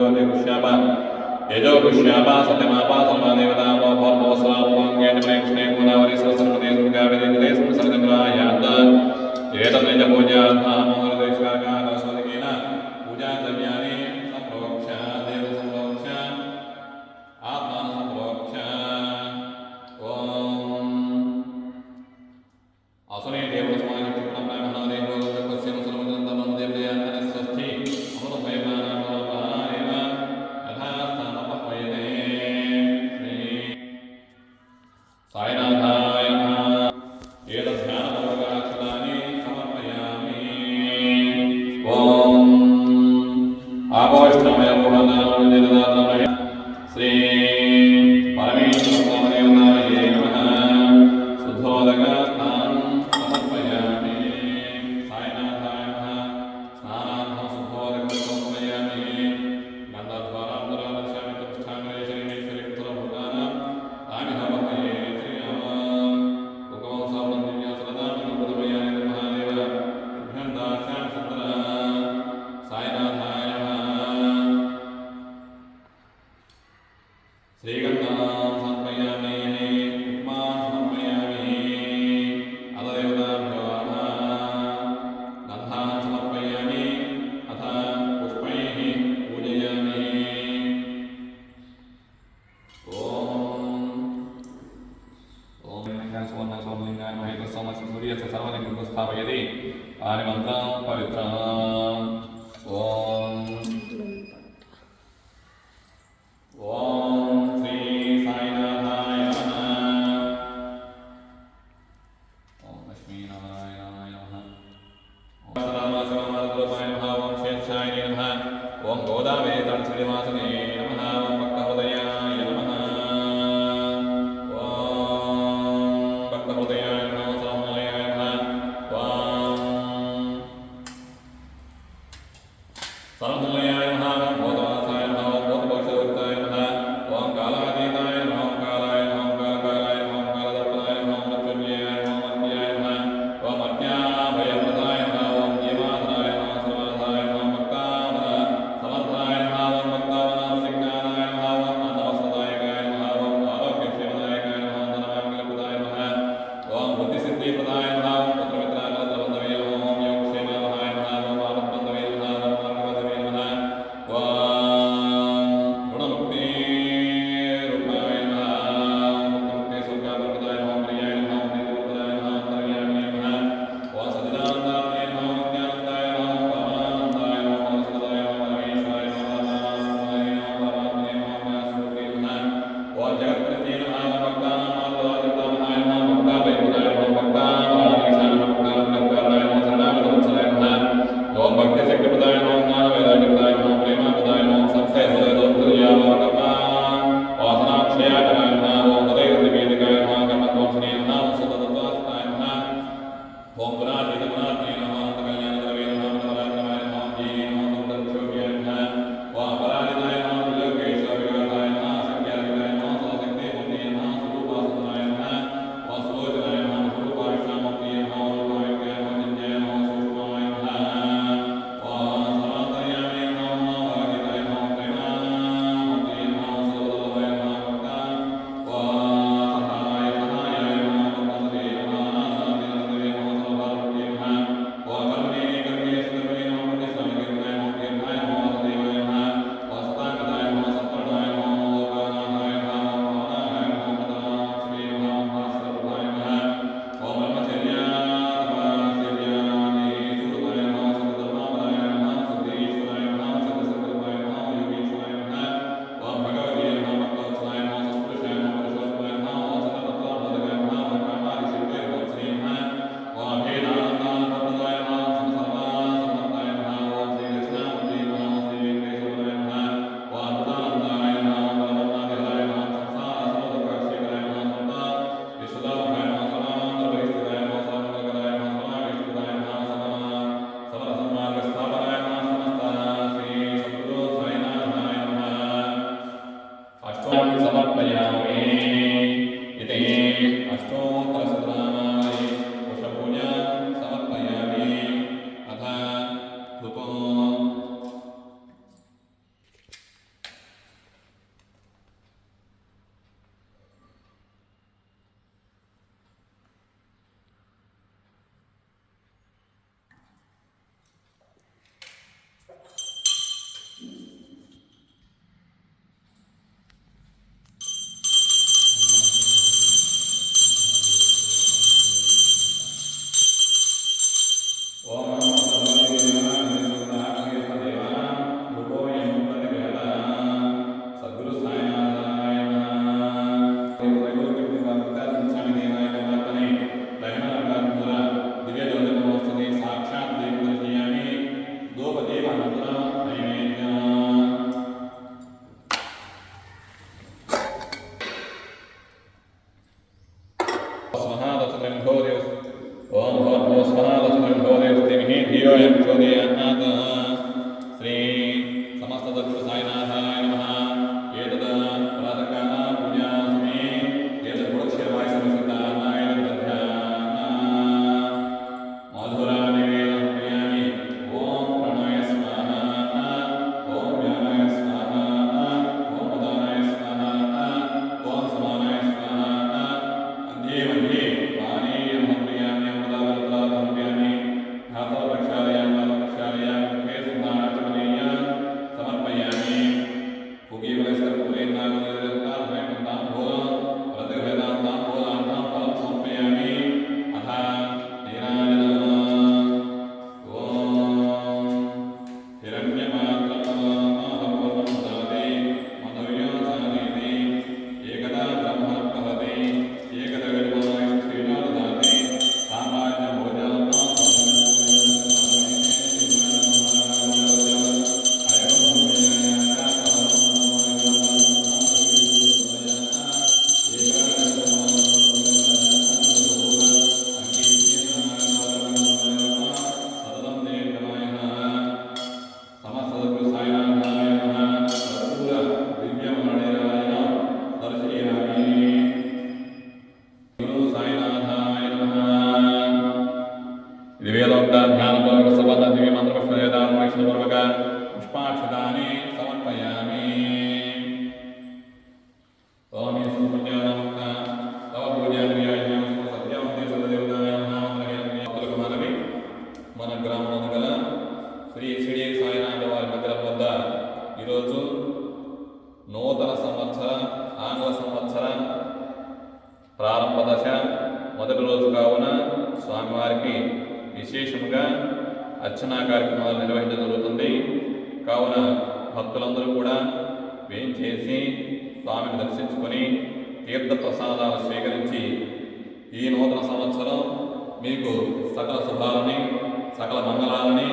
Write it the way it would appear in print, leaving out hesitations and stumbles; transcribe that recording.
यजो पुष्यापा सत्यमापा सर्वादेवतापो भर्भो स्वापो अंगेन प्रेक्षणे गुणावरि सहस्रपदे दुर्गावेदे संसर्गग्रायात एतद् पूजार्थामोदयस्कारकाः स्वदिकेन पूजाद्रव्यानि संप्रोक्ष देव संप्रोक्ष आत्मा संप्रोक्ष ओम असुरे देव समाजक्षिप्तं ब्रह्मदेवो तस्य सर्वजनतं देवयान स्वस्ति साईनाथाय नमः एतद्ध्यानपूर्वकाक्षतानि समर्पयामि ओम आपोष्णमय पूर्णदानमय श्री परमेश्वरदेवताय नमः शुद्धोदकस्नानं समर्पयामि साईनाथाय नमः स्नानार्थं शुद्धोदकं समर्पयामि गन्धद्वारां दर्शयामि प्रतिष्ठाङ्गले शरीरेश्वरी कुशलभूतानां तानि समर्पये श्रीगन्धां समर्पयामि उपमां समर्पयामि अददेवताभ्यो नमः गन्धां समर्पयामि अथ पुष्पैः पूजयामि ॐ लिङ्गान् सुवर्णलिङ्गान् महेन्द्रसोमस्य सूर्यस्य सर्वलिङ्गं स्थापयति पाणिमन्त्रं पवित्रम् ओम गोदावरी तटश्रीनिवासने नमः ओम भक्तहृदयाय नमः ओम भक्तहृदयाय नमः सर्वमूलयाय नमः ओम सर्वमूलयाय नमः बोधवासाय नमः बोधभक्षवृत्ताय नमः ओम कालातीताय नमः ओम कालाय नमः ओम कालकालाय नमः ओम कालदर्पणाय नमः ओम मृत्युंजयाय नमः ओम मर्त्याय नमः ओम मर्त्याभयप्रदाय नमः ओम जीवाधराय नमः सर्वनाथाय नमः भक्तामन समर्थाय नमः ओम भक्तामन నూతన సంవత్సర ఆంగ్ల సంవత్సర ప్రారంభ దశ మొదటి రోజు కావున స్వామివారికి విశేషంగా అర్చనా కార్యక్రమాలు నిర్వహించడం జరుగుతుంది. కావున భక్తులందరూ కూడా వేంచేసి స్వామిని దర్శించుకొని తీర్థ ప్రసాదాలు స్వీకరించి ఈ నూతన సంవత్సరం మీకు సకల శుభాలని సకల మంగళాలని